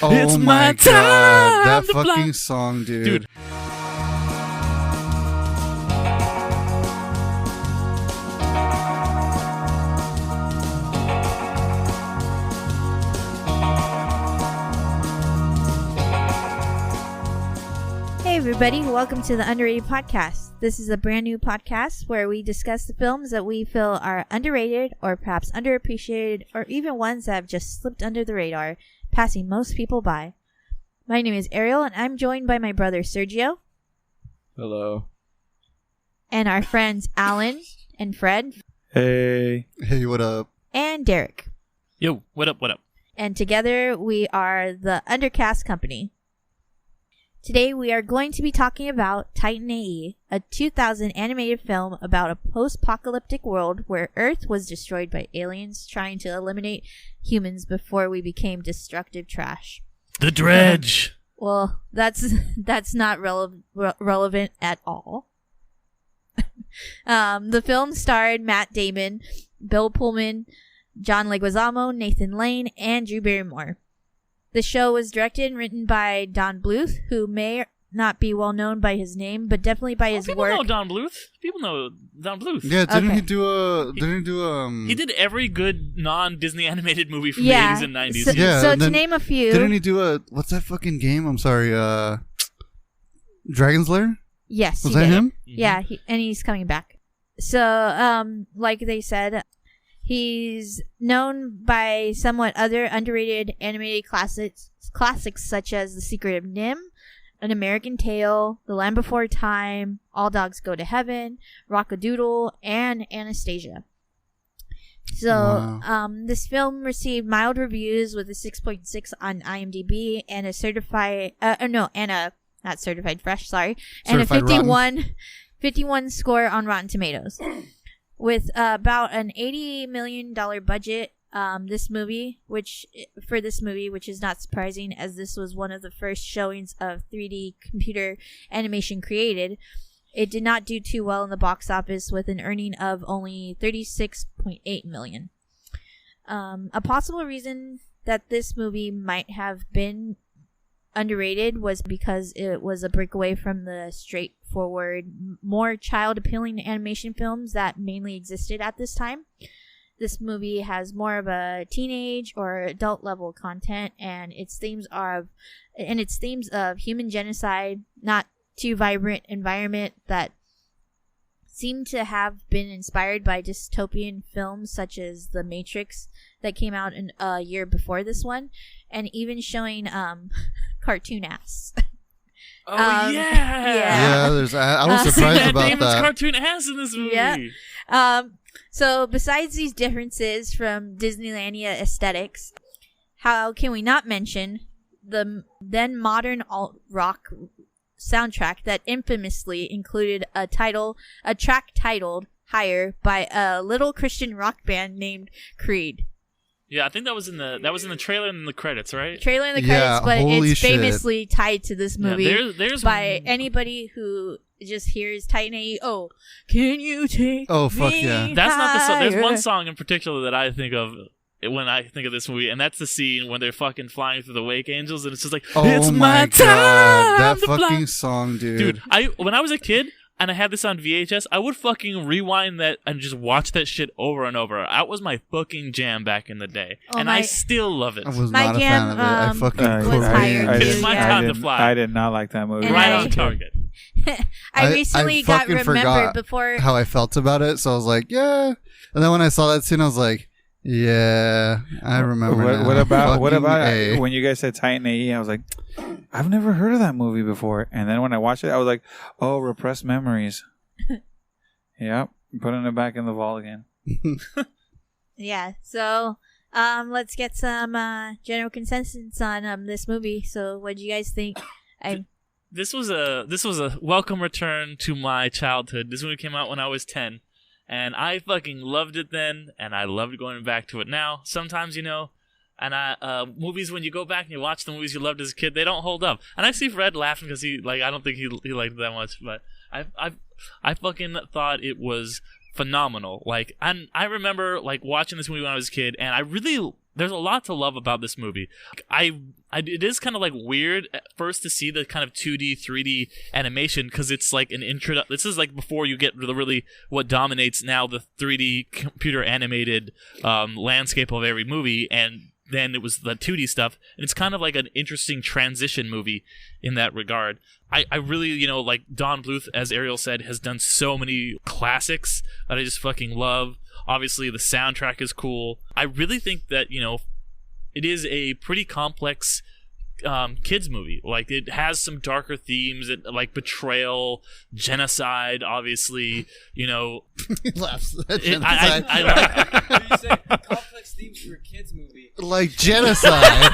Oh It's my my god, time that to fly. fucking song, dude. Hey everybody, welcome to the Underrated Podcast. This is a brand new podcast where we discuss the films that we feel are underrated or perhaps underappreciated or even ones that have just slipped under the radar, passing most people by. My name is Ariel and I'm joined by my brother Sergio. Hello. And our friends Alan and Fred. Hey. Hey, what up? And Derek. Yo, what up, what up? And together we are the Undercast Company. Today we are going to be talking about Titan AE, a 2000 animated film about a post-apocalyptic world where Earth was destroyed by aliens trying to eliminate humans before we became destructive trash. The Dredge. Well, that's not relevant at all. The film starred Matt Damon, Bill Pullman, John Leguizamo, Nathan Lane, and Drew Barrymore. The show was directed and written by Don Bluth, who may not be well known by his name, but definitely by his people work. People know Don Bluth. People know Don Bluth. Yeah, didn't Okay. he do a? He did every good non-Disney animated movie from Yeah. the 80s and 90s. So, Yeah, so and to then- name a few. Didn't he do a? What's that fucking game? I'm sorry. Dragon's Lair. Yes, Was he that did. him? Yeah, and he's coming back. So, like they said, he's known by somewhat other underrated animated classics such as The Secret of Nim, An American Tale, The Land Before Time, All Dogs Go to Heaven, Rockadoodle, and Anastasia. So, Wow. this film received mild reviews with a 6.6 on IMDb and a not certified fresh, sorry, and a Certified 51 score on Rotten Tomatoes. With about an $80 million budget, this movie, which is not surprising as this was one of the first showings of 3D computer animation created, it did not do too well in the box office with an earning of only $36.8 million. A possible reason that this movie might have been underrated was because it was a breakaway from the straightforward, more child-appealing animation films that mainly existed at this time. This movie has more of a teenage or adult level content, and its themes of human genocide, not too vibrant environment that seem to have been inspired by dystopian films such as The Matrix that came out a year before this one, and even showing cartoon ass. Oh, yeah. Yeah, I was surprised Matt about Damon's that. cartoon ass in this movie. Yeah. So besides these differences from Disneylandia aesthetics, how can we not mention the then modern alt rock soundtrack that infamously included a track titled Higher by a little Christian rock band named Creed. Yeah, I think that was in the trailer and the credits, right? Trailer in the Yeah, credits, but holy it's shit. famously tied to this movie there's by anybody who just hears Titan AE. Oh, can you take Oh, fuck me yeah. That's not the song. There's one higher? song in particular that I think of when I think of this movie, and that's the scene when they're fucking flying through the Wake Angels, and it's just like, Oh it's my my time god, that to fly. fucking song, dude. Dude, when I was a kid and I had this on VHS, I would fucking rewind that and just watch that shit over and over. That was my fucking jam back in the day, and I still love it. I was My not a jam, fan of it. I fucking was higher I too, It's my yeah. time to fly. I did not like that movie. And Right I- on target. I recently got fucking remembered forgot before. how I felt about it, so I was like, yeah. And then when I saw that scene, I was like, yeah, I remember. now. What about Fucking A. when you guys said Titan AE? I was like, I've never heard of that movie before. And then when I watched it, I was like, oh, repressed memories. Yep, putting it back in the vault again. Yeah, so let's get some general consensus on this movie. So what do you guys think? This was a welcome return to my childhood. This movie came out when I was 10, and I fucking loved it then, and I loved going back to it now. Sometimes, and movies, when you go back and you watch the movies you loved as a kid, they don't hold up. And I see Fred laughing because I don't think he liked it that much, but I fucking thought it was phenomenal. And I remember watching this movie when I was a kid, and I really there's a lot to love about this movie. It is kind of like weird at first to see the kind of 2D, 3D animation because it's like an intro. This is like before you get really what dominates now the 3D computer animated landscape of every movie, and then it was the 2D stuff, and it's kind of like an interesting transition movie in that regard. I really, like Don Bluth, as Ariel said, has done so many classics that I just fucking love. Obviously, the soundtrack is cool. I really think that, it is a pretty complex kids movie. Like, it has some darker themes, like betrayal, genocide, obviously, He laughs at genocide. You say complex themes for a kids movie. Like genocide.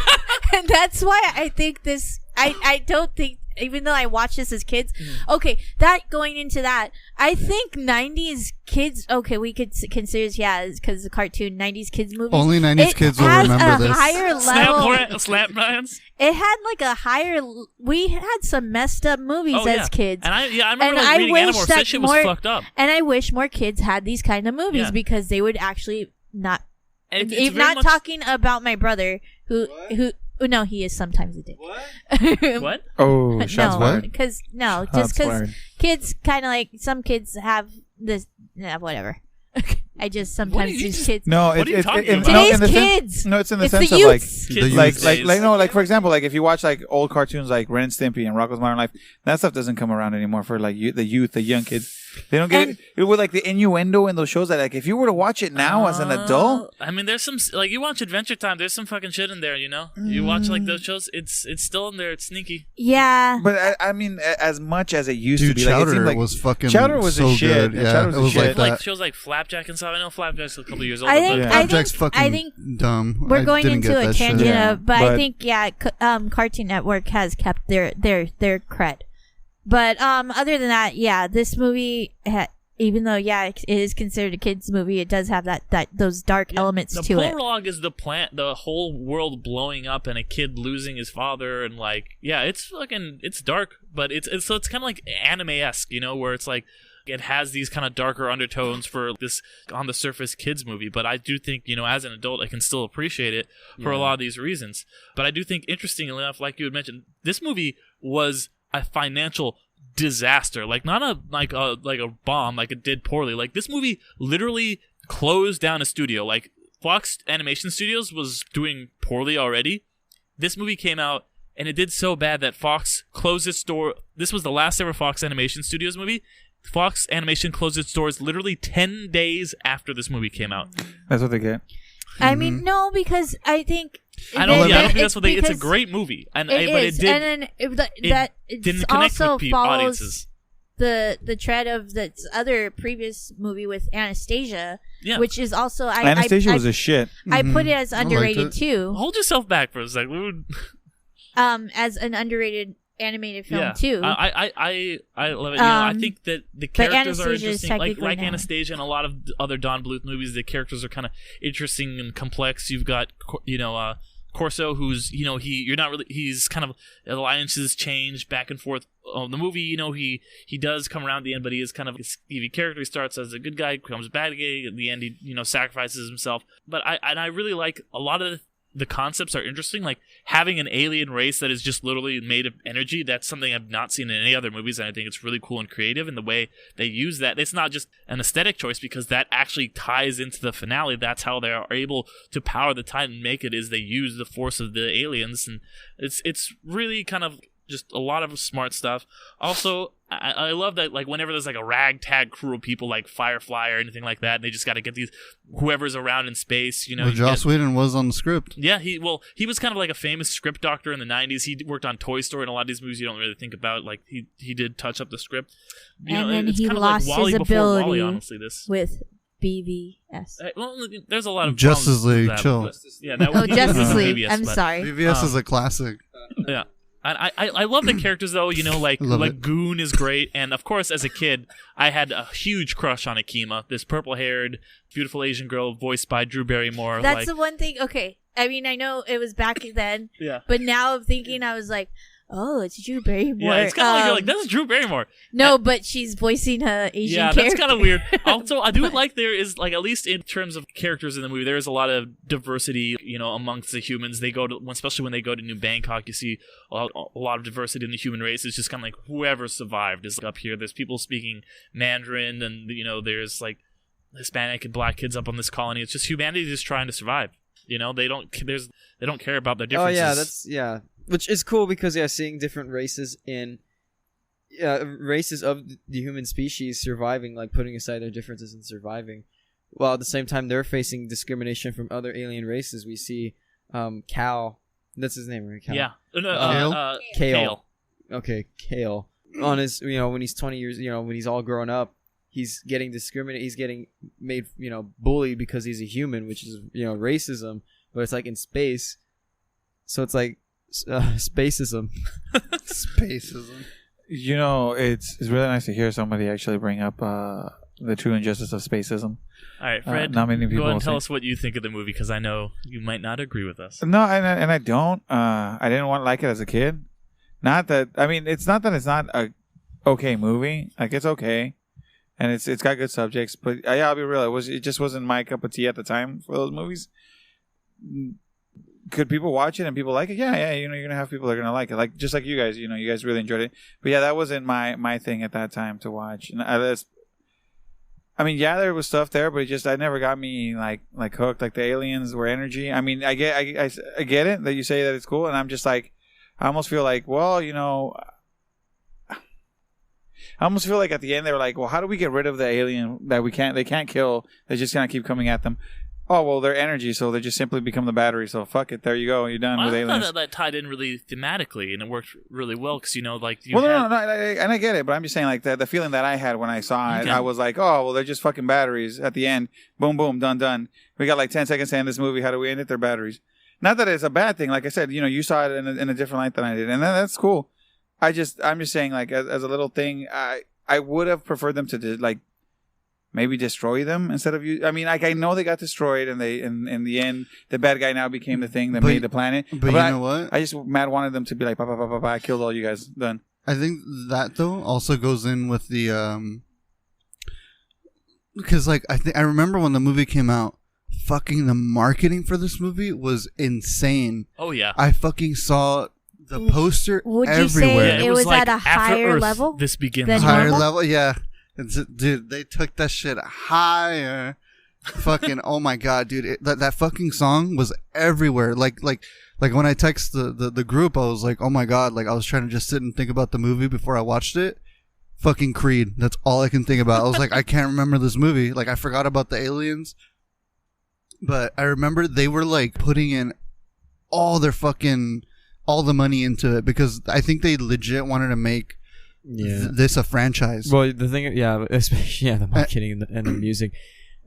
And that's why I think this. I don't think, even though I watched this as kids. Okay, that going into that, I think 90s kids. Okay, we could consider because the cartoon 90s kids movie. Only 90s kids will remember this. Higher level. Slap Brands. It had like a higher. We had some messed up movies as kids. And I remember reading Animator. That shit was fucked up. And I wish more kids had these kind of movies because they would actually not. It's not talking about my brother who. No, he is sometimes a dick. What? What? Oh, shots fired. Because kids kind of like some kids have this. Whatever. I just sometimes these kids. No, what are you talking about? Today's kids. No, it's in the It's sense the of youths. like for example, like if you watch like old cartoons like Ren and Stimpy and Rocko's Modern Life, that stuff doesn't come around anymore for like the young kids. They don't get it with like the innuendo in those shows that like if you were to watch it now as an adult. I mean, there's some like you watch Adventure Time. There's some fucking shit in there. You watch like those shows. It's still in there. It's sneaky. Yeah. But I mean, as much as it used to be, Chowder like, it seemed like was fucking Chowder was so a shit. good. Yeah, Chowder was it was shit. like that. Like shows like Flapjack and stuff. I know Flapjack's a couple years old. Flapjack's fucking dumb. We're going into a tangent, but I think Cartoon Network has kept their cred. But other than that, this movie, even though it is considered a kids movie, it does have those dark elements to it. The prologue is the whole world blowing up and a kid losing his father, and it's dark, but it's kind of like anime-esque, where it's like it has these kind of darker undertones for this on the surface kids movie. But I do think, as an adult, I can still appreciate it for a lot of these reasons. But I do think, interestingly enough, like you had mentioned, this movie was a financial disaster. Like not a bomb, like it did poorly. Like this movie literally closed down a studio. Like Fox Animation Studios was doing poorly already. This movie came out and it did so bad that Fox closed its door. This was the last ever Fox Animation Studios movie. Fox Animation closed its doors literally 10 days after this movie came out. That's what they get. I mean, no, because I think I don't think that's what they. It's a great movie, but it didn't connect with audiences. The tread of the other previous movie with Anastasia, which is also Anastasia was a shit. I put it as underrated too. Hold yourself back for a second. As an underrated animated film too. I love it. I think that the characters are interesting. Like Anastasia and a lot of other Don Bluth movies, the characters are kind of interesting and complex. You've got Corso, who's he's kind of alliances change back and forth. The movie, he does come around at the end, but he is kind of a skeevy character. He starts as a good guy, becomes bad guy. At the end, he sacrifices himself. But I really like a lot of the concepts are interesting, like having an alien race that is just literally made of energy. That's something I've not seen in any other movies, and I think it's really cool and creative in the way they use that. It's not just an aesthetic choice, because that actually ties into the finale. That's how they are able to power the Titan and make it, is they use the force of the aliens, and it's really kind of just a lot of smart stuff. Also, I love that, like, whenever there's like a ragtag crew of people like Firefly or anything like that, and they just got to get these whoever's around in space. Joss Whedon was on the script. Yeah, he was kind of like a famous script doctor in the 90s. He worked on Toy Story and a lot of these movies you don't really think about. Like he did touch up the script. And then it's he kind of lost like Wall-E his before Wall-E, ability honestly. with BVS. Well, there's a lot of Justice problems with League, that, chill. but, yeah, Justice League. BVS, I'm sorry. BVS is a classic. Yeah. And I love the characters, though, like Goon is great. And, of course, as a kid, I had a huge crush on Akima, this purple-haired, beautiful Asian girl voiced by Drew Barrymore. That's the one thing. Okay. I mean, I know it was back then. Yeah. But now I'm thinking, I was like, oh, it's Drew Barrymore. Yeah, it's kind of like you're like that's Drew Barrymore. No, but she's voicing a Asian Yeah, character. that's kind of weird. Also, I do like there is like at least in terms of characters in the movie, there is a lot of diversity, amongst the humans. They go to, especially when they go to New Bangkok, you see a lot of diversity in the human race. It's just kind of like whoever survived is up here. There's people speaking Mandarin, and there's like Hispanic and black kids up on this colony. It's just humanity just trying to survive. They don't care about their differences. Oh yeah, which is cool because seeing different races races of the human species surviving, like putting aside their differences and surviving, while at the same time they're facing discrimination from other alien races. We see Cal, that's his name, right? Cal. Yeah, Kale. Okay, Kale. On his, when he's 20 years, when he's all grown up, he's getting discriminated. He's getting made, bullied because he's a human, which is, racism. But it's like in space, so it's like spacism. Spacism. It's really nice to hear somebody actually bring up the true injustice of spacism. All right, Fred, not many people go ahead and tell us what you think of the movie, because I know you might not agree with us. No, and I don't. I didn't want to like it as a kid. Not that, I mean, it's not that it's not a okay movie. Like, it's okay. And it's got good subjects. But I'll be real. It just wasn't my cup of tea at the time for those movies. Could people watch it and people like it? Yeah. You're going to have people that are going to like it. Like, just like you guys, you guys really enjoyed it. But yeah, that wasn't my thing at that time to watch. And there was stuff there, but I never got me like hooked. Like the aliens were energy. I mean, I get it that you say that it's cool. And I'm just like, I almost feel like, well, I almost feel like at the end they were like, well, how do we get rid of the alien that they can't kill? They're just gonna keep coming at them. Oh, well, they're energy, so they just simply become the battery. So fuck it, there you go, you're done with aliens. I thought that tied in really thematically, and it worked really well because no, and I get it, but I'm just saying like the feeling that I had when I saw it, I was like, oh, well, they're just fucking batteries. At the end, boom, boom, done. We got like 10 seconds to end this movie. How do we end it? They're batteries. Not that it's a bad thing. Like I said, you saw it in a different light than I did, and that's cool. I'm just saying, like, as a little thing, I would have preferred them to like maybe destroy them instead of you. I mean, like, I know they got destroyed, and they in the end, the bad guy now became the thing that made the planet. But you know what? I just wanted them to be like, I killed all you guys. Done. I think that though also goes in with the because like I remember when the movie came out. Fucking the marketing for this movie was insane. Oh yeah, I fucking saw the poster Would everywhere. you say it was like at a higher Earth, level? This begins. Higher level, yeah. Dude, they took that shit higher. Fucking, oh my god, dude, that fucking song was everywhere. Like when I text the group, I was like, oh my god, like I was trying to just sit and think about the movie before I watched it. Fucking Creed. That's all I can think about. I was like, I can't remember this movie. Like I forgot about the aliens. But I remember they were like putting in all the money into it because I think they legit wanted to make this a franchise. Well, the thing, especially the marketing and the music.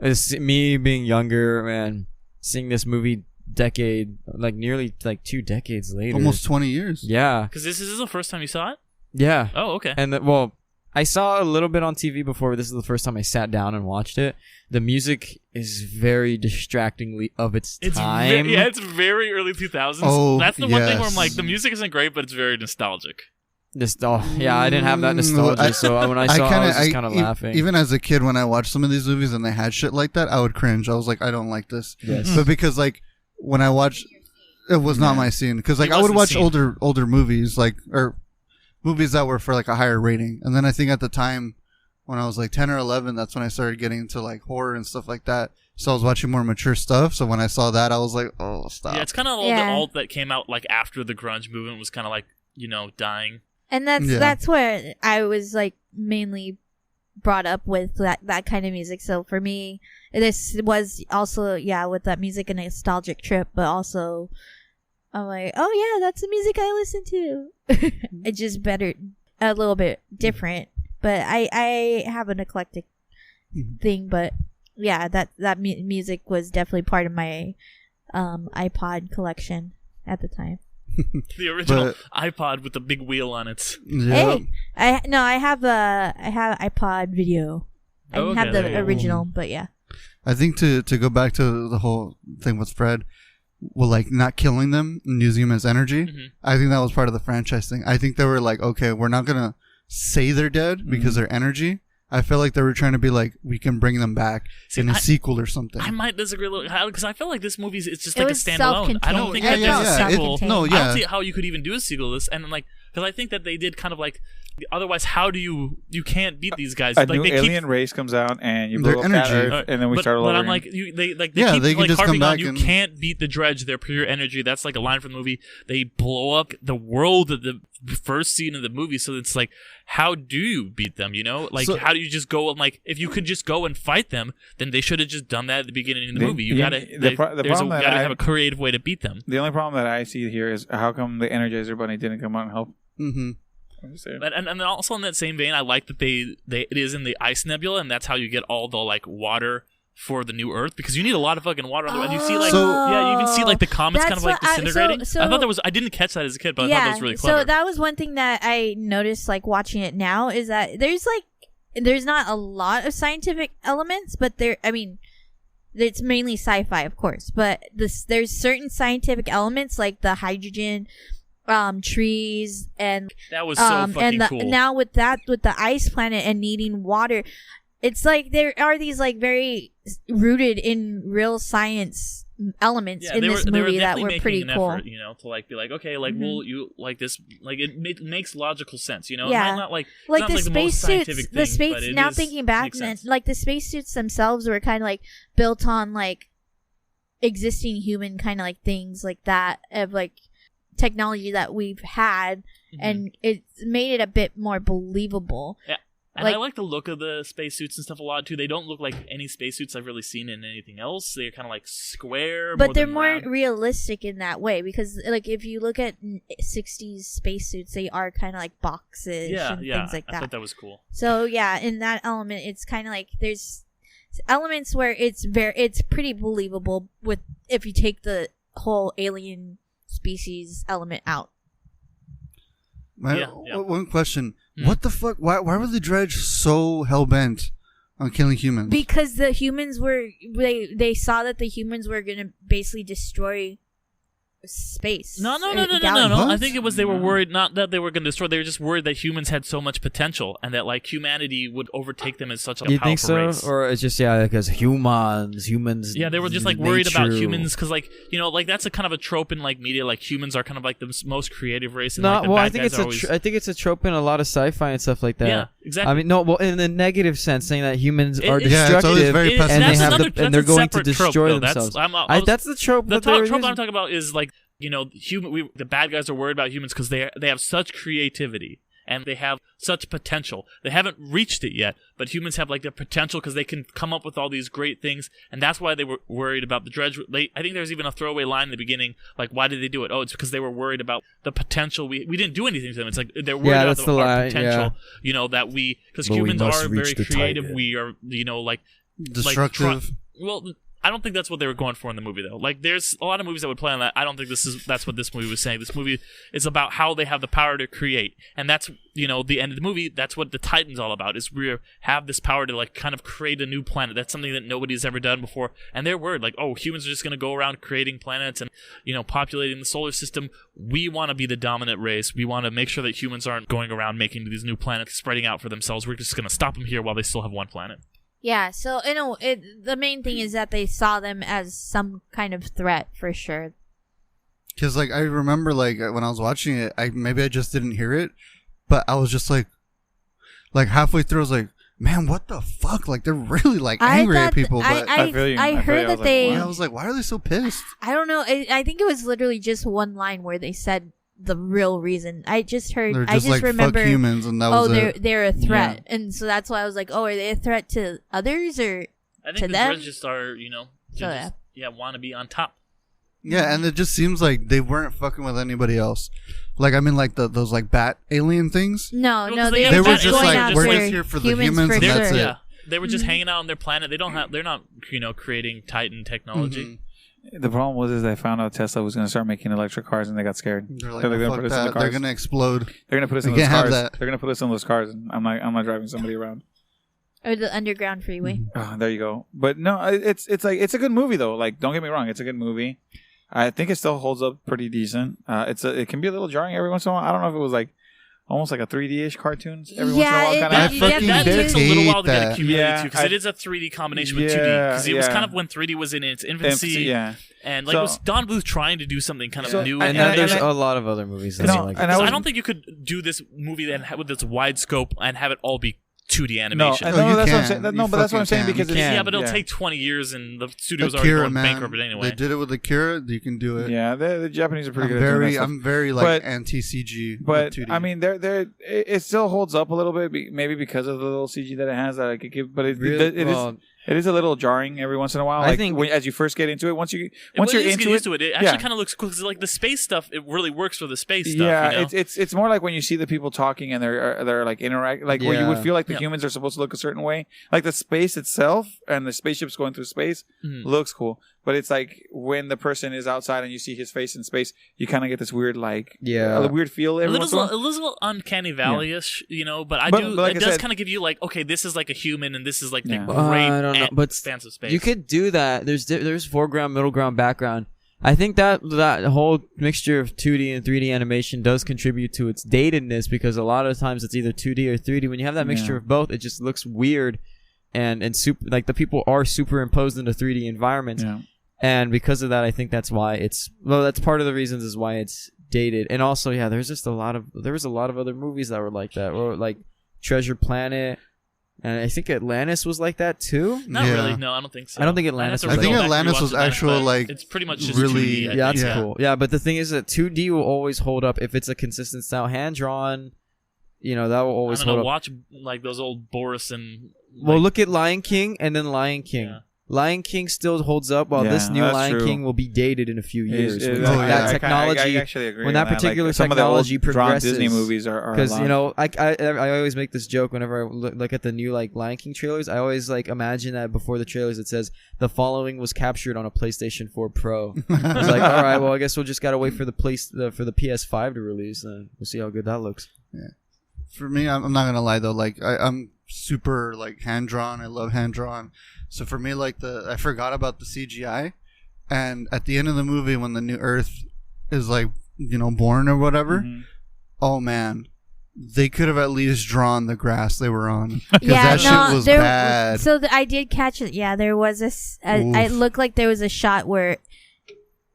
It's me being younger and seeing this movie nearly 2 decades later, almost 20 years. Yeah, because this is the first time you saw it. Yeah. Oh, okay. And I saw a little bit on TV before. This is the first time I sat down and watched it. The music is very distractingly of its time. It's very early 2000s. Oh, that's the one thing where I'm like, the music isn't great, but it's very nostalgic. Yeah, I didn't have that nostalgia, so when I saw it, I was just kind of laughing. Even as a kid, when I watched some of these movies and they had shit like that, I would cringe. I was like, I don't like this. Yes. But because like when I watched, it was not my scene. Because like I would watch older movies or movies that were for like a higher rating, and then I think at the time when I was like 10 or 11, that's when I started getting into like horror and stuff like that. So I was watching more mature stuff. So when I saw that, I was like, oh, stop. Yeah, it's kind of all the alt that came out like after the grunge movement was kind of like dying. And that's where I was like mainly brought up with that kind of music. So for me, this was also with that music a nostalgic trip, but also I'm like, oh yeah, that's the music I listen to. It's just better, a little bit different, but I have an eclectic thing. But yeah, that music was definitely part of my iPod collection at the time. The original iPod with the big wheel on it. Yeah. Hey, I have iPod video. I didn't have the original, but yeah. I think to go back to the whole thing with Fred, well, like not killing them and using them as energy. Mhm. I think that was part of the franchise thing. I think they were like, okay, we're not gonna say they're dead because they're energy. I feel like they were trying to be like, we can bring them back in a sequel or something. I might disagree a little because I feel like this movie is just It like a was standalone. I don't think that self-contained. there's a sequel. No, I yeah. don't see how you could even do a sequel to this. And like, because I think that they did kind of like, otherwise, how do you can't beat these guys? A like new they alien race comes out and you Their blow up that energy. Earth, and then we start all But over I'm like, again. they Yeah, keep they can like just come harping on back you and- can't beat the Dredge. They're pure energy. That's like a line from the movie. They blow up the world of the first scene of the movie. So it's like, how do you beat them? You know, like So- how do you just go and like if you could just go and fight them, then they should have just done that at the beginning of the movie. You gotta have a creative way to beat them. The only problem that I see here is how come the Energizer Bunny didn't come out and help? Mm-hmm. I'm just saying. And then also in that same vein, I like that they it is in the ice nebula, and that's how you get all the like water for the new Earth because you need a lot of fucking water. And you see like you even see like the comets kind of like disintegrating. I thought I didn't catch that as a kid, but I thought that was really clever. So that was one thing that I noticed like watching it now is that there's not a lot of scientific elements, but it's mainly sci-fi, of course, but there's certain scientific elements like the hydrogen trees and that was so fucking cool. Now with the ice planet and needing water, it's like there are these like very rooted in real science elements in this movie that were pretty cool. Effort, you know, to like be like, okay, like well, you like this, like it makes logical sense, you know. Yeah, it's not like the spacesuits. The space. Now thinking back, like the spacesuits themselves were kind of like built on like existing human kind of like things like that of like technology that we've had, and it made it a bit more believable. Yeah. And I like the look of the spacesuits and stuff a lot too. They don't look like any spacesuits I've really seen in anything else. They're kind of like square, but they're more round. realistic in that way because, like, if you look at '60s spacesuits, they are kind of like boxes and things like that. I thought that was cool. So yeah, in that element, it's kind of like there's elements where it's pretty believable with if you take the whole alien species element out. One question. What the fuck? Why were the Dredge so hell-bent on killing humans? Because the humans were... They saw that the humans were going to basically destroy space. No. I think it was they were worried, not that they were going to destroy, they were just worried that humans had so much potential and that like humanity would overtake them as such a powerful think so? race. Or it's just because humans. Yeah, they were just like worried about humans because like you know like that's a kind of a trope in like media, like humans are kind of like the most creative race. And, like, the I bad think guys it's are always... I think it's a trope in a lot of sci-fi and stuff like that. Yeah, exactly. I mean, in the negative sense, saying that humans are destructive it's always very and they have that's they're going to separate trope, destroy though. themselves. That's the trope. The that they were trope using. I'm talking about is like you know the bad guys are worried about humans because they have such creativity and they have such potential. They haven't reached it yet, but humans have like the potential because they can come up with all these great things, and that's why they were worried about the Dredge. I think there's even a throwaway line in the beginning, like why did they do it? Oh, it's because they were worried about the potential. We didn't do anything to them. It's like they're worried about our potential. You know that because humans are very creative. We are like destructive. Well, I don't think that's what they were going for in the movie, though. Like, there's a lot of movies that would play on that. I don't think that's what this movie was saying. This movie is about how they have the power to create, and that's the end of the movie. That's what the Titan's all about. Is we have this power to like kind of create a new planet. That's something that nobody's ever done before. And their word, like, oh, humans are just going to go around creating planets and populating the solar system. We want to be the dominant race. We want to make sure that humans aren't going around making these new planets, spreading out for themselves. We're just going to stop them here while they still have one planet. Yeah, so the main thing is that they saw them as some kind of threat for sure. Because like I remember like when I was watching it, maybe I just didn't hear it, but I was just like halfway through, I was like, man, what the fuck? Like they're really like angry at people. But I heard that they. I was like, why are they so pissed? I don't know. I think it was literally just one line where they said the real reason. I just heard. They're just I just like, remember fuck humans, and that was it. They're a threat, and so that's why I was like, oh, are they a threat to others or I think to the them? Dredge just are want to be on top. Yeah, and it just seems like they weren't fucking with anybody else. Like I mean, like those like bat alien things. No, they were just going like we're after just here for the humans, for and sure. that's it. Yeah, they were just hanging out on their planet. They're not creating Titan technology. Mm-hmm. The problem was they found out Tesla was going to start making electric cars, and they got scared. They're like, gonna fuck put us in the that. cars. They're gonna explode. They're going to put us in We those can't have cars. that. They're going to put us in those cars. And I'm not driving somebody around. Or the underground freeway. Oh, there you go. But no, it's a good movie though. Like, don't get me wrong, it's a good movie. I think it still holds up pretty decent. It can be a little jarring every once in a while. I don't know if it was like almost like a 3D-ish cartoon every once in a while. That takes a little while to get accumulated to, because I- it is a 3D combination with 2D. Because it was kind of when 3D was in its infancy. Yeah. And like, was Don Bluth trying to do something kind of new? And then there's a lot of other movies that are like that. I don't think you could do this movie with its wide scope and have it all be 2D animation. No, that's what I'm saying. No, but that's what I'm saying because but it'll take 20 years, and the studio's already going bankrupt anyway. They did it with Akira. You can do it. Yeah, the Japanese are pretty good. I'm very like anti CG. But I mean, it still holds up a little bit, maybe because of the little CG that it has. That I could give, but it is a little jarring every once in a while. Like, I think as you first get into it, once you're into it, it actually kind of looks cool because like the space stuff, it really works for the space stuff. Yeah, you know? it's more like when you see the people talking and they're like interact, like where you would feel like the humans are supposed to look a certain way. Like the space itself and the spaceships going through space looks cool, but it's like when the person is outside and you see his face in space, you kind of get this weird a weird feel. A little uncanny valley-ish, you know. But it does kind of give you like, okay, this is like a human and this is like the great. But expanse of space. You could do that. There's foreground, middle ground, background. I think that whole mixture of 2D and 3D animation does contribute to its datedness because a lot of times it's either 2D or 3D. When you have that mixture of both, it just looks weird and super, like the people are superimposed into 3D environments. Yeah. And because of that, I think that's why that's part of the reasons is why it's dated. And also, there was a lot of other movies that were like that, or like Treasure Planet. And I think Atlantis was like that too. Not really. No, I don't think so. I don't think Atlantis. I think Atlantis was actual like. It's pretty much just really. 2D, that's cool. Yeah, but the thing is that 2D will always hold up if it's a consistent style, hand drawn. You know, that will always hold up. Watch like those old Boris and. Well, look at Lion King and then Lion King. Yeah. Lion King still holds up, while this new Lion King will be dated in a few years. That technology, I actually agree when that particular technology progresses, Disney movies are because I always make this joke whenever I look at the new like Lion King trailers. I always like imagine that before the trailers it says the following was captured on a PlayStation 4 Pro. It's like, all right, well I guess we'll just gotta wait for the PS5 to release, and we'll see how good that looks. Yeah, for me, I'm not gonna lie though. Like I'm super like hand drawn. I love hand drawn. So for me, like I forgot about the CGI, and at the end of the movie, when the new Earth is like born or whatever, oh man, they could have at least drawn the grass they were on because that shit was bad. So I did catch it. Yeah, there was it looked like there was a shot where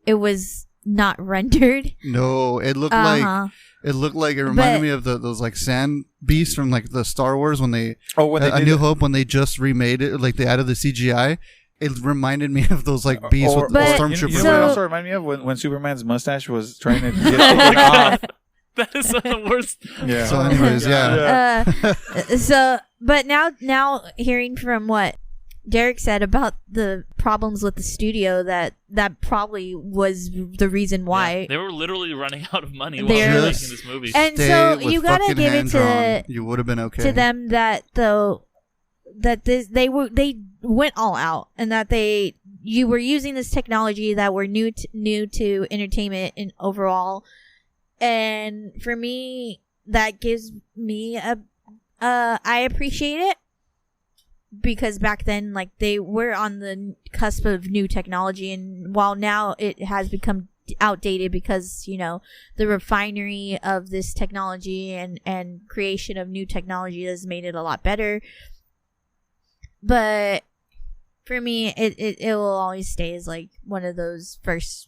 it was not rendered. No, it looked like. It looked like it reminded me of those like sand beasts from like the Star Wars when they A New Hope when they just remade it, like they added the CGI. It reminded me of those like beasts with the stormtroopers. You know what also reminded me of when Superman's mustache was trying to get taken off. That is the worst. Yeah. So anyways, but now hearing from what Derek said about the problems with the studio, that probably was the reason why they were literally running out of money while they were making this movie. And so you gotta give it to you would have been okay to them that they went all out, and that you were using this technology that were new to entertainment and overall. And for me, that gives me I appreciate it. Because back then, like, they were on the cusp of new technology, and while now it has become outdated because, the refinery of this technology and creation of new technology has made it a lot better. But for me, it will always stay as, like, one of those first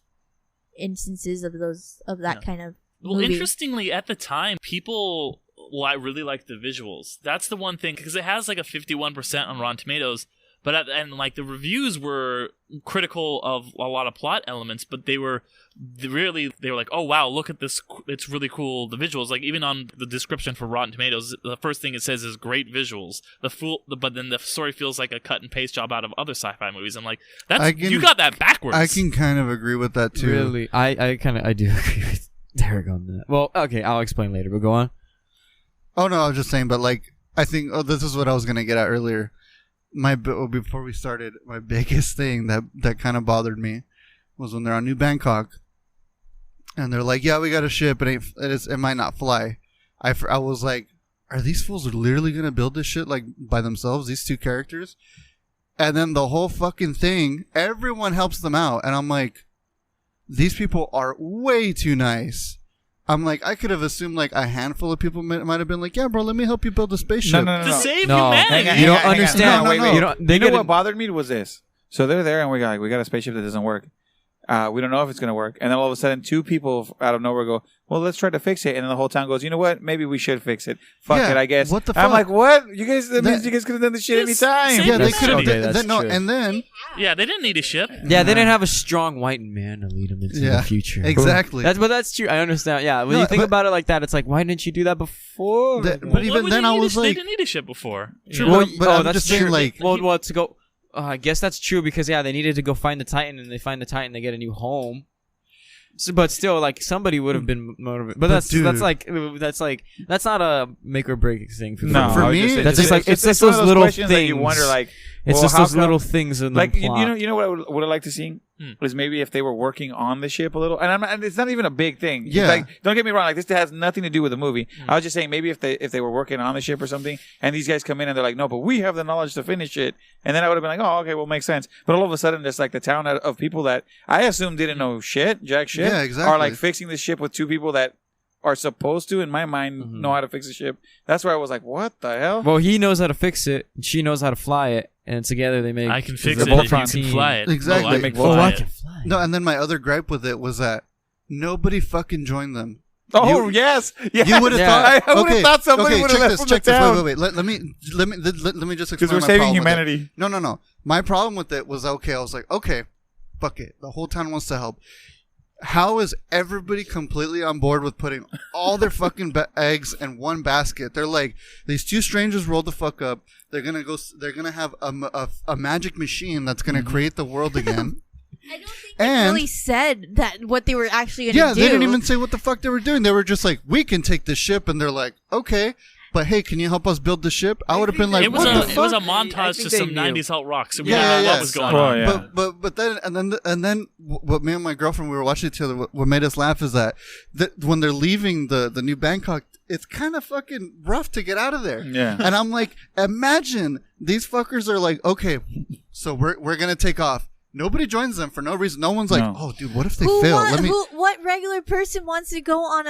instances of that kind of movie. Well, interestingly, at the time, people... Well, I really like the visuals. That's the one thing, because it has like a 51% on Rotten Tomatoes, but like the reviews were critical of a lot of plot elements, but they were like, oh wow, look at this, it's really cool, the visuals. Like even on the description for Rotten Tomatoes, the first thing it says is great visuals. But then the story feels like a cut and paste job out of other sci-fi movies. I'm like, you got that backwards. I can kind of agree with that too. Really, I do agree with Derek on that. Well, okay, I'll explain later, but go on. Oh no, I was just saying, but like I think this is what I was gonna get at earlier. Before we started, my biggest thing that kind of bothered me was when they're on New Bangkok, and they're like, "Yeah, we got a ship, it might not fly." I was like, "Are these fools literally gonna build this shit like by themselves? These two characters?" And then the whole fucking thing, everyone helps them out, and I'm like, these people are way too nice. I'm like, I could have assumed like a handful of people might have been like, yeah, bro, let me help you build a spaceship. No. To save No. humanity. You don't understand. No, wait. You don't. They You know get what bothered me was this. So they're there, and we got a spaceship that doesn't work. We don't know if it's going to work. And then all of a sudden, two people out of nowhere go, well, let's try to fix it. And then the whole town goes, you know what? Maybe we should fix it. Fuck Yeah, it, I guess. what the I'm fuck? like, what? You guys, that means you guys could have done this shit Yes, anytime. Yeah, they That's could have. true. That's No, true. and then Yeah, they didn't need a ship. Yeah, they didn't have a strong white man to lead them into Yeah, the future. exactly. But that's true. I understand. Yeah, when No, you think but- about it like that, it's like, why didn't you do that before? But Why even would then, they I need was they like, didn't need a ship before. True, You know? but I'm that's just saying, true. like- well, to go. I guess that's true because they needed to go find the Titan, and they find the Titan, they get a new home. So, but still, like somebody would have been motivated. But that's not a make or break thing. No, For I was me, just saying, that's just like it's just one of those little questions that you things. wonder, like, It's well, just how those come- little things in the like plot. you know what I would have liked to see was maybe if they were working on the ship a little, and it's not even a big thing. It's Yeah. like, don't get me wrong, like this has nothing to do with the movie. I was just saying maybe if they were working on the ship or something, and these guys come in and they're like, no, but we have the knowledge to finish it, and then I would have been like, oh, okay, well, makes sense. But all of a sudden, there's like the town of people that I assume didn't know jack shit, Yeah, exactly. are like fixing the ship with two people that are supposed to, in my mind, know how to fix a ship. That's where I was like, what the hell? Well, he knows how to fix it, and she knows how to fly it, and together they make. I can it's fix a it if you Voltron can team. fly it. Exactly. Oh, I make Oh, fly I it. can fly. no, and then my other gripe with it was that nobody fucking joined them. Oh You- yes, yes. You would have Yeah. thought. I would have thought somebody would have check left this. from Check the this. town. Wait. Let me just explain. Because we're my saving problem with it. humanity. No. My problem with it was okay. I was like, okay, fuck it. The whole town wants to help. How is everybody completely on board with putting all their fucking eggs in one basket? They're like, these two strangers rolled the fuck up. They're gonna go. They're gonna have a magic machine that's gonna create the world again. I don't think And- they really said that what they were actually going to Yeah, do. they didn't even say what the fuck they were doing. They were just like, we can take the ship, and they're like, okay, but hey, can you help us build the ship? I would have been like, It was what a the it was fuck? a montage think to they some knew. '90s alt rock, so we Yeah, didn't know yeah, what was going Oh, on. yeah. But then and then what me and my girlfriend we were watching each other. What made us laugh is that when they're leaving the New Bangkok, it's kind of fucking rough to get out of there. Yeah. And I'm like, imagine these fuckers are like, okay, so we're gonna take off. Nobody joins them for no reason. No one's like, No. oh, dude, what if they fail? What regular person wants to go on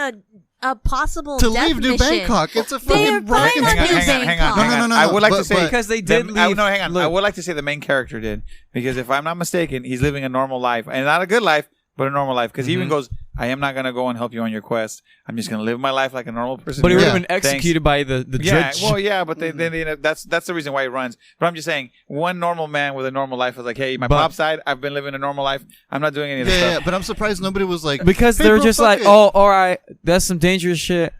a possible to death leave New mission? Bangkok. It's a They are fucking fine rocket. on New hang on. Bangkok. No. I would like to But- say because they did leave. No, hang on. I Look, would like to say the main character did, because if I'm not mistaken, he's living a normal life, and not a good life, but a normal life. Because he even goes, "I am not gonna go and help you on your quest. I'm just gonna live my life like a normal person." but he would have Yeah. been executed by the Yeah, judge. well, yeah, but then you know, that's the reason why he runs. But I'm just saying, one normal man with a normal life was like, "Hey, my But- pops died. I've been living a normal life. I'm not doing any of this Yeah, stuff." but I'm surprised nobody was like, Because hey, they're bro, just fuck like, it. oh, all right, that's some dangerous shit.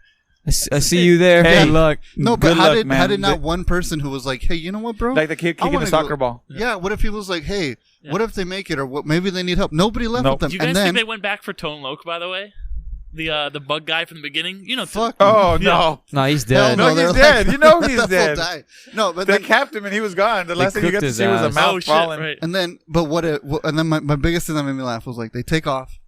I see you there. Hey. Good luck. No, but Good how luck, did man. not one person who was like, hey, you know what, bro? Like the kid I kicking wanna the soccer go- ball. Yeah, what if he was like, hey, what if they make it, or what? Maybe they need help. Nobody left Nope. with Do them, you guys and then think they went back for Tone Loc, by the way? The bug guy from the beginning? You know, fuck. Oh Yeah. no, No, he's Hell dead. No, he's they're dead. You know he's that fool dead. died. No, but they then, capped him and he was gone. The last thing you got cooked to his see was a ass. mouth oh shit, falling. right. and then, but and then my biggest thing that made me laugh was like, they take off.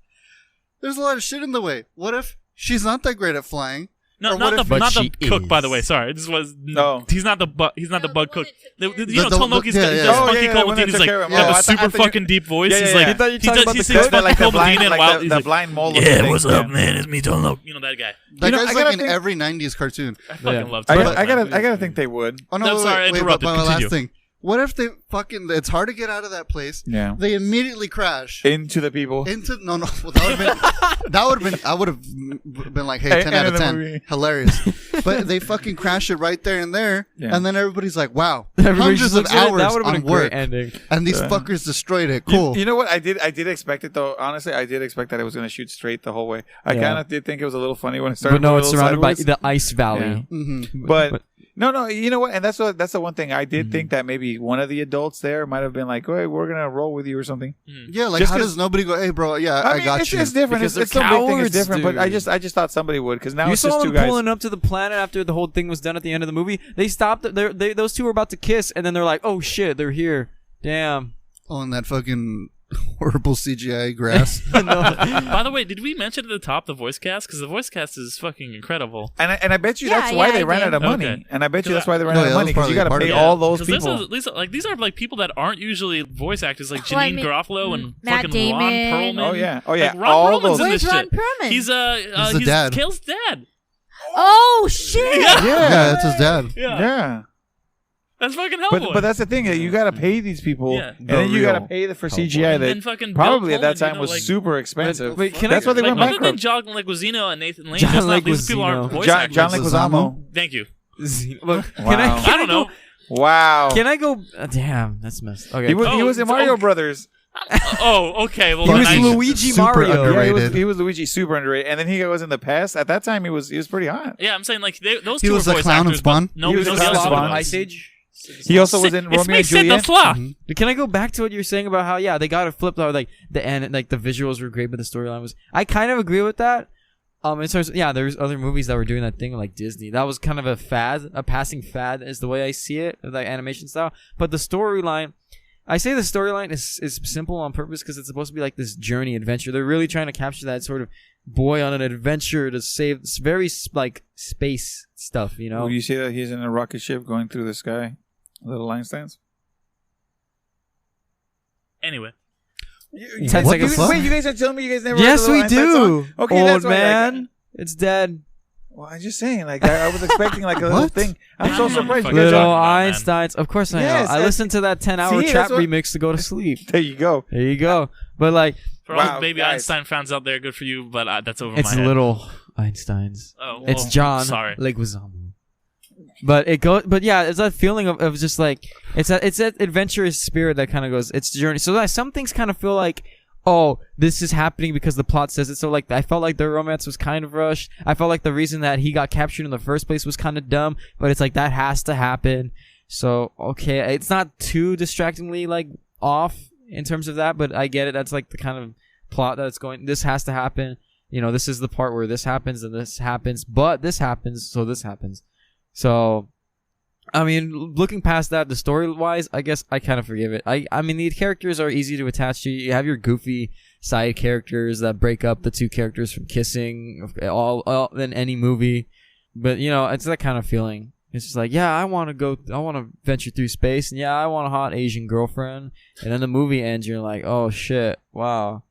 There's a lot of shit in the way. What if she's not that great at flying? No, Or not what the if- But not the she cook. By the is. way, sorry. This was No. He's not the bug. He's not the bug cook. You know, the- Tone Loc. He's yeah, got yeah. this Oh, funky yeah, the cold one Medina. that He's like, took care of him. got Oh, the I super thought you- fucking deep voice. Yeah, He's yeah, like, yeah. I thought you were he talking does- about he the sings cook. fucking Cold Medina and wild. He's the like, blind mole. yeah, what's up, man? It's me, Tone Loc. You know that guy. That You know, guy's I like gotta in think- every '90s cartoon. I fucking love I Tone gotta, Loc. I gotta think they would. Oh no, No, wait, sorry, I wait, interrupted. but my last Continue. thing. What if they fucking? It's hard to get out of that place. Yeah. They immediately crash Into the people. into no. Well, that would have been. I would have been like, hey, Hey, 10 out end of of the 10, movie. hilarious. But they fucking crash it right there and there, Yeah. and then everybody's like, wow, Everybody hundreds just of looks at it. hours That would have on been a work, great ending. and these fuckers destroyed it. Cool. You know what? I did expect it though. Honestly, I did expect that it was going to shoot straight the whole way. I Yeah. kind of did think it was a little funny when it started. But no, moving it's a little surrounded by sideways. the ice valley. Mm-hmm. But no. You know what? And that's the one thing I did think that maybe one of the adults there might have been like, "Hey, we're gonna roll with you" or something. Yeah, like Just how 'cause- does nobody go, hey, bro? Yeah, I mean, got it's, you. it's different. Because It's they're the big thing. It's cowards, different. But dude. I just thought somebody would, because now You it's saw just them two guys. pulling up to the planet after the whole thing was done at the end of the movie. They stopped. Those two were about to kiss, and then they're like, "Oh shit, they're here! Damn!" Oh, and that fucking horrible CGI grass. By the way, did we mention at the top the voice cast? Because the voice cast is fucking incredible. And I bet you Yeah, that's why yeah, they I ran did. out of money. Okay. And I bet you Yeah. that's why they ran No, out of yeah, money that's because you got to probably pay part of it. all those 'Cause people. these are like people that aren't usually voice actors, like Janine Well, I mean, Garofalo and Matt fucking Damon. Ron Perlman. Oh yeah, Like, Ron all Perlman's those. in Where's this Ron shit. Perlman? He's the dad. Kale's dad. Oh shit! Yeah. Yeah, that's his dad. Yeah. That's fucking Hellboy. But that's the thing. You got to pay these people, Yeah. and then you The got to real pay for Hellboy. CGI And that then fucking probably Bill at that Pullman, time you know, was like- super expensive. Wait, can That's I, why they like, went other than bankrupt. John Leguizamo and Nathan Lane, John these people Leguizamo. aren't voice John actors. Leguizamo. Thank you. Look, can Wow. I? Can I don't know. Wow. Can I go? Damn, that's messed. Okay. He was Oh, in Mario okay. Brothers. Oh, okay. Well, He then was I- Luigi Super Mario. underrated. Yeah, he was Luigi, super underrated. And then he was in the past. At that time, he was pretty hot. Yeah, I'm saying like those He two was were the voice clown in actors, Spawn? but no, He was no the the clown other in two Spawn. ones. Ice Age. He also was in It's Romeo me, and Sid the Juliet. Flaw. Can I go back to what you're saying about how they got it flipped out, like the visuals were great but the storyline was. I kind of agree with that. In terms of, there's other movies that were doing that thing like Disney. That was kind of a fad, a passing fad is the way I see it, like animation style. But the storyline, I say the storyline is simple on purpose because it's supposed to be like this journey adventure. They're really trying to capture that sort of boy on an adventure to save. It's very like space stuff, you know. Would you say that he's in a rocket ship going through the sky? Little Einsteins? Anyway, 10 What seconds. the fuck? Wait, you guys are telling me you guys never Yes, heard the we Little Einstein do. song? Okay, Old that's why, man, it's dead. Well, I'm just saying, like I was expecting like a little What? thing. I'm so I don't know surprised. what You the guys fuck Little talking about, man. Einsteins. Of course I know. Yes, I listened to that 10-hour See, trap that's what- remix to go to sleep. there you go. There you go. But like, for all Wow, the baby guys. Einstein fans out there, good for you, but that's over it's my head. little Einsteins. Oh, It's well, John Sorry. Leguizamo. But it goes. But yeah, it's that feeling of just like it's that adventurous spirit that kind of goes. It's journey. So that some things kind of feel like, oh, this is happening because the plot says it. So like, I felt like their romance was kind of rushed. I felt like the reason that he got captured in the first place was kind of dumb. But it's like that has to happen. So okay, it's not too distractingly like off in terms of that. But I get it. That's like the kind of plot that's going. This has to happen. You know, this is the part where this happens and this happens. But this happens, so this happens. So, I mean, looking past that, the story-wise, I guess I kind of forgive it. I mean, the characters are easy to attach to. You have your goofy side characters that break up the two characters from kissing, all in any movie. But, you know, it's that kind of feeling. It's just like, yeah, I want to venture through space, and yeah, I want a hot Asian girlfriend. And then the movie ends, you're like, oh, shit, wow.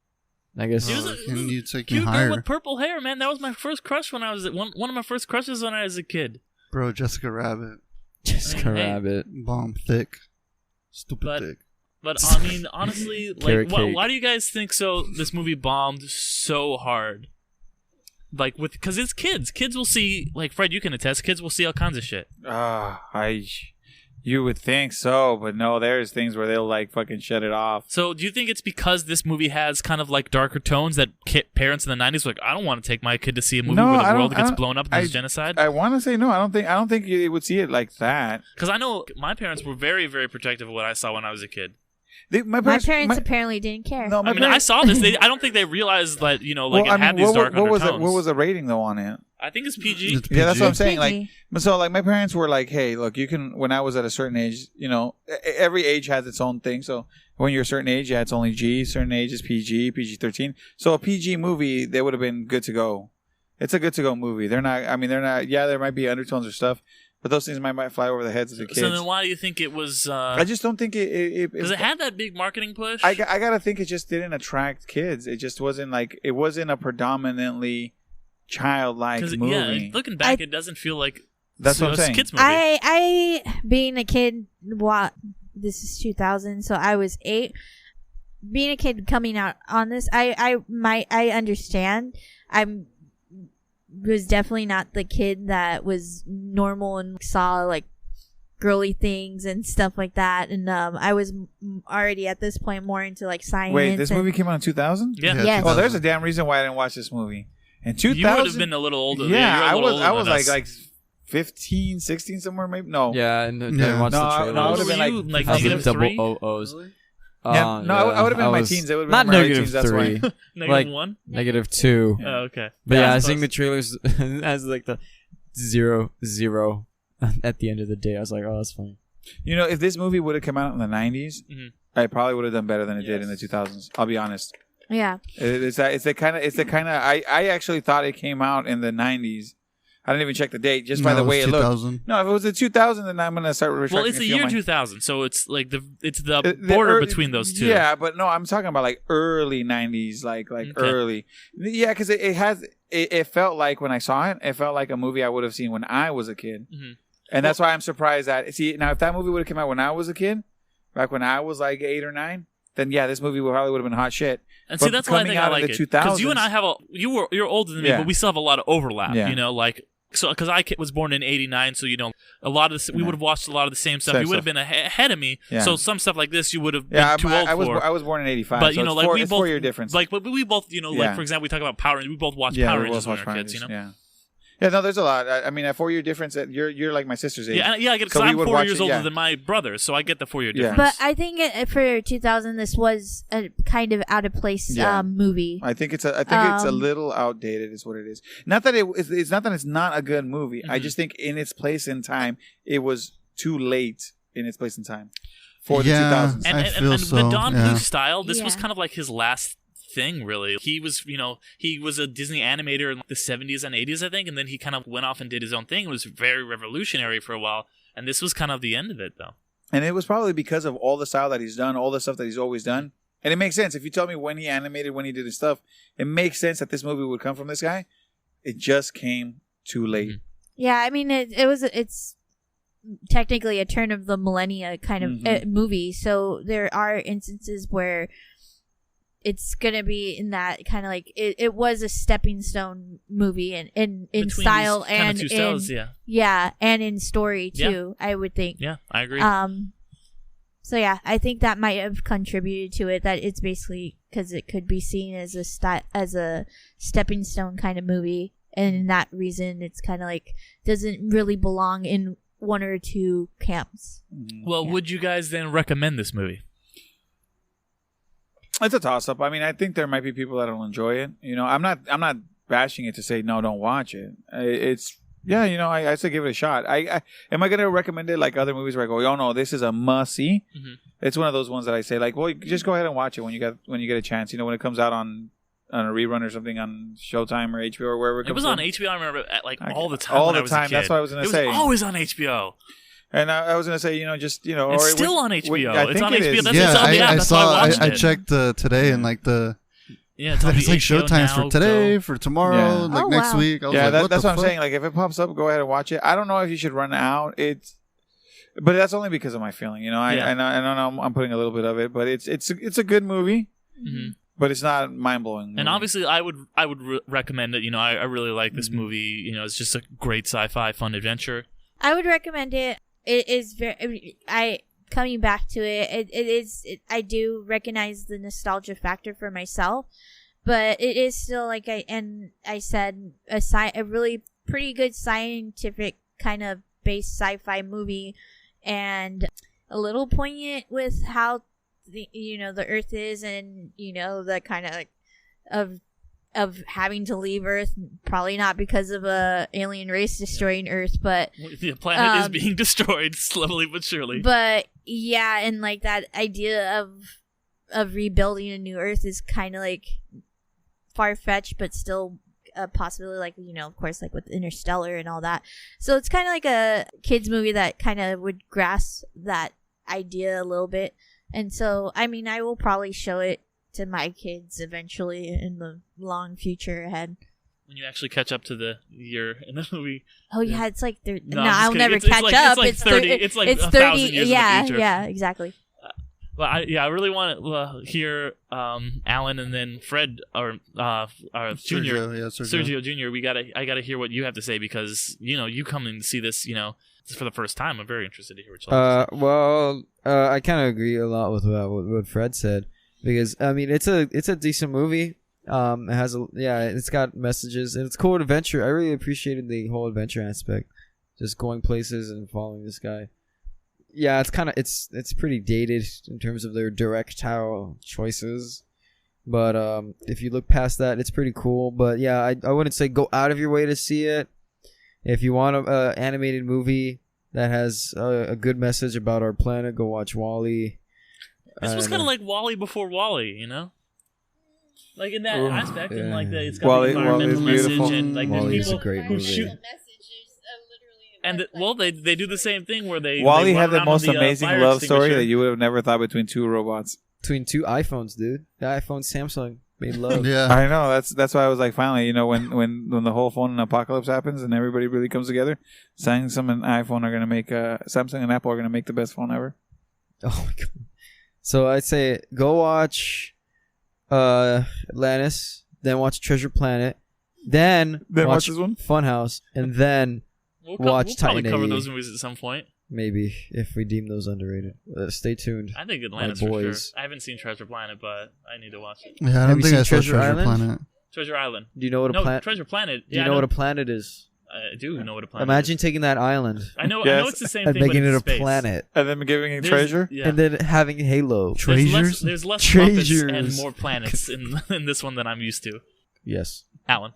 I guess... He was a- Can you take me Cute girl higher? with purple hair, man. That was my first crush when I was one of my first crushes when I was a kid. Bro, Jessica Rabbit. Jessica Hey. Rabbit. Bomb thick. Stupid But- thick. But I mean, honestly, Carrot like, cake. why do you guys think so? This movie bombed so hard, like because it's kids. Kids will see, like Fred, you can attest. Kids will see all kinds of shit. You would think so, but no, there's things where they'll like fucking shut it off. So, do you think it's because this movie has kind of like darker tones that parents in the '90s were like, I don't want to take my kid to see a movie No, where I the world don't- gets blown up and there's genocide? I want to say no. I don't think you would see it like that. Because I know my parents were very, very protective of what I saw when I was a kid. My My parents, parents apparently didn't care. no, my I mean, I parents, saw this. I don't think they realized that like well, it had these what, dark what was undertones. what was the rating though on it? I think it's PG. It's Yeah, that's what I'm PG. saying. Like, PG. so like my parents were like, hey, look, you can. When I was at a certain age, you know, every age has its own thing. So when you're a certain age, yeah, it's only G. Certain age is PG, PG-13. So a PG movie, they would have been good to go. It's a good to go movie. They're not. I mean, they're not. Yeah, there might be undertones or stuff, but those things might fly over the heads of the kids. So then, why do you think it was? I just don't think it Because it had that big marketing push. I gotta think it just didn't attract kids. It just wasn't like it wasn't a predominantly childlike movie. Yeah, looking back, it doesn't feel like That's what I'm a saying. kids movie. I being a kid, this is 2000, so I was 8. Being a kid coming out on this, I understand. Was definitely not the kid that was normal and saw like girly things and stuff like that. And I was already at this point more into like science. Wait, this and- movie came out in 2000? yeah. Yes. Oh, there's a damn reason why I didn't watch this movie. In 2000, You would have been a little older. Yeah, you were a little older I was than like us. 15, 16 somewhere maybe. No, Yeah, and Yeah. watch No, the I- trailer. no, I How would old have were been you? like Like I was negative double 3? OOs. Yeah, no, I would have been in my was- teens. It would have Not been my early negative teens. That's why. 3, Negative like- 1? negative 2. Oh, okay. But yeah, I seeing the suppose. trailers as like the 0, 0 at the end of the day, I was like, oh, that's funny. You know, if this movie would have come out in the 90s, Mhm. I probably would have done better than it did in the 2000s. I'll be honest. Yeah. It's the kind of. I actually thought it came out in the 90s. I didn't even check the date just by the way it looked. No, if it was the 2000, then I'm gonna start retracting. Well, it's the year 2000, so it's like the border between those two. Yeah, but no, I'm talking about like early 90s, like early. Yeah, because it felt like when I saw it, it felt like a movie I would have seen when I was a kid, and that's why I'm surprised that. See, now if that movie would have come out when I was a kid, back when I was like 8 or 9. Then yeah, this movie probably would have been hot shit. And see, that's why I think I like it. Because you and I have you're older than me, but we still have a lot of overlap. Yeah. You know, like because I was born in '89, so a lot of we would have watched a lot of the same stuff. You would have been ahead of me, so some stuff like this you would have been too old for. I was born in '85, but so like we both 4-year difference. Like, but we both, like for example, we talk about Power Rangers. We both watched Power Rangers when we were kids. Yeah, no, there's a lot. I mean, a 4-year difference. You're like my sister's age. Yeah, I get it because I'm 4 years older than my brother, so I get the 4-year difference. But I think for 2000, this was a kind of out of place movie. I think it's a little outdated, is what it is. Not that it's not that it's not a good movie. I just think in its place in time, it was too late in its place in time for the 2000s. And the Don Bluth style, this was kind of like his last thing, really. He was a Disney animator in the 70s and 80s, I think, and then he kind of went off and did his own thing. It was very revolutionary for a while, and this was kind of the end of it, though. And it was probably because of all the style that he's done, all the stuff that he's always done. And it makes sense. If you tell me when he animated, when he did his stuff, it makes sense that this movie would come from this guy. It just came too late. Yeah, I mean, it's technically a turn of the millennia kind of movie, so there are instances where it's gonna be in that kind of like it was a stepping stone movie in style and in styles, and in story too. I would think. Yeah, I agree. So yeah, I think that might have contributed to it. That it's basically because it could be seen as a stepping stone kind of movie, and in that reason, it's kind of like doesn't really belong in one or two camps. Well, would you guys then recommend this movie? It's a toss-up. I mean, I think there might be people that will enjoy it. I'm not bashing it to say no, don't watch it. It's I say give it a shot. Am I going to recommend it like other movies where I go, oh no, this is a must-see? It's one of those ones that I say like, well, just go ahead and watch it when you get a chance. When it comes out on a rerun or something on Showtime or HBO or wherever it comes. It was from. On HBO. I remember all the time. All the time. That's what I was going to say. It was always on HBO. And I was going to say, it's still on HBO. It's on HBO. I checked today and like it's like showtimes for today, for tomorrow, next week. That's what I'm saying. Like if it pops up, go ahead and watch it. I don't know if you should run out. But that's only because of my feeling. I know I'm putting a little bit of it, but it's a good movie. But it's not mind blowing. And obviously, I would recommend it. I really like this movie. It's just a great sci-fi fun adventure. I would recommend it. It is very. Coming back to it, it is. I do recognize the nostalgia factor for myself, but it is still like I said a really pretty good scientific kind of based sci-fi movie, and a little poignant with how the Earth is, and the kind of like of having to leave Earth, probably not because of a alien race destroying Earth, but the planet is being destroyed slowly but surely. But yeah, and like that idea of rebuilding a new Earth is kind of like far-fetched, but still a possibility. Like of course, like with Interstellar and all that. So it's kind of like a kids movie that kind of would grasp that idea a little bit. And so, I mean, I will probably show it to my kids eventually in the long future ahead. When you actually catch up to the year in the movie. Oh yeah, it's like I'll never catch up. It's 30. It's like 1,000 years in the future. Yeah, exactly. Well, I really want to hear Alan and then Fred or Junior, Sergio Junior. I gotta hear what you have to say because you coming to see this for the first time. I'm very interested to hear what you have to say. Well, I kind of agree a lot with what Fred said. Because I mean, it's a decent movie. It has it's got messages and it's cool adventure. I really appreciated the whole adventure aspect, just going places and following this guy. Yeah, it's pretty dated in terms of their directorial choices, but if you look past that, it's pretty cool. But yeah, I wouldn't say go out of your way to see it. If you want an animated movie that has a good message about our planet, go watch WALL-E. This was I kind of know. like Wall-E before Wall-E, you know? Like in that Ooh, aspect, and yeah. like it's got Wall-E- the environmental Wall-E's message, beautiful. and like there's Wall-E's a people great who movie. shoot. And they do the same thing where they Wall-E they run had the around on most amazing fire love story extinguisher. that you would have never thought between two robots. Between two iPhones, dude. The iPhone, Samsung made love. Yeah. I know. That's why I was like, finally, you know, when the whole phone apocalypse happens and everybody really comes together, Samsung and iPhone are gonna make Samsung and Apple are gonna make the best phone ever. Oh my god. So I'd say go watch Atlantis, then watch Treasure Planet, then Then watch watch this one? Funhouse, and then We'll watch probably Titan cover AE. those movies at some point. maybe if we deem those underrated. Stay tuned. I think Atlantis My for sure. boys. I haven't seen Treasure Planet, but I need to watch it. Yeah, I Have don't you think seen I saw Treasure Treasure Island? Planet. Treasure Island. Do you know what a No, planet? Treasure Planet. Do Yeah, you know what a planet is? I do know what a planet Imagine is. taking that island I know Yes. it's the same and thing, making but it in a space. planet, And then giving it There's- treasure. Yeah. and then having Halo. Treasures? There's less puppets and Treasures. more planets in this one than I'm used to. Yes. Alan.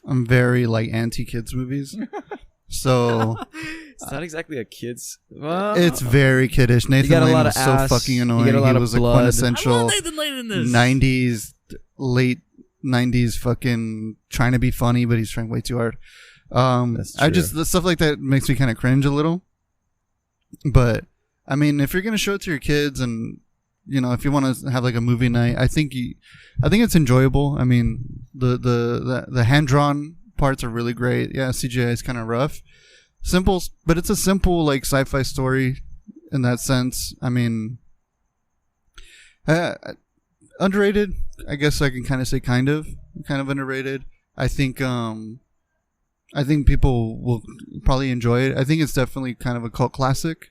I'm very like anti-kids movies. So It's not exactly a kid's. Well, it's very kiddish. Nathan got a Lane lot was of so ass, fucking you annoying. get a lot He of was blood. a I quintessential love Nathan Lane in this. 90s, late 90s fucking trying to be funny, but he's trying way too hard. That's I true. just, the stuff like that makes me kind of cringe a little. But I mean, if you're going to show it to your kids and, you know, if you want to have like a movie night, I think it's enjoyable. I mean, the hand-drawn parts are really great. Yeah, CGI is kind of rough. Simple, but it's a simple like sci-fi story in that sense. I mean, underrated. I guess I can kind of say kind of underrated. I think people will probably enjoy it. I think it's definitely kind of a cult classic.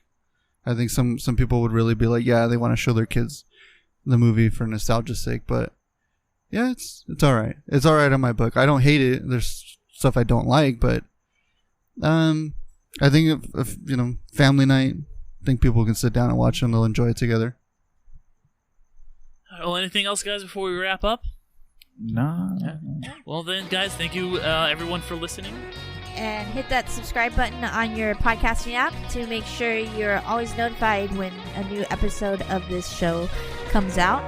I think some people would really be like, yeah, they want to show their kids the movie for nostalgia's sake. But yeah, it's all right. It's all right on my book. I don't hate it. There's stuff I don't like, but I think if you know, family night, I think people can sit down and watch and they'll enjoy it together. Well, anything else, guys, before we wrap up? No. Well, then, guys, thank you, everyone, for listening. And hit that subscribe button on your podcasting app to make sure you're always notified when a new episode of this show comes out,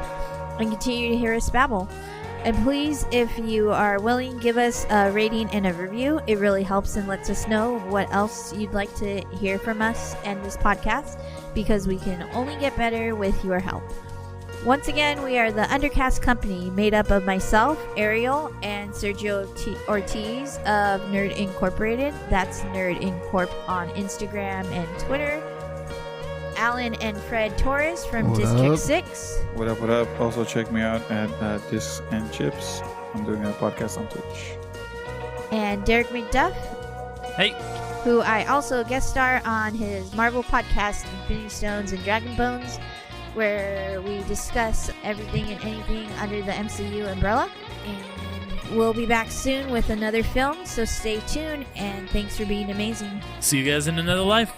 and continue to hear us babble. And please, if you are willing, give us a rating and a review. It really helps and lets us know what else you'd like to hear from us and this podcast, because we can only get better with your help. Once again, we are the Undercast Company, made up of myself, Ariel, and Sergio Ortiz of Nerd Incorporated. That's Nerd Incorp on Instagram and Twitter. Alan and Fred Torres from What District up? 6. What up? What up? Also check me out at Discs and Chips. I'm doing a podcast on Twitch. And Derek McDuff, Hey, who I also guest star on his Marvel podcast, Infinity Stones and Dragon Bones, where we discuss everything and anything under the MCU umbrella. And we'll be back soon with another film, so stay tuned, and thanks for being amazing. see you guys in another life.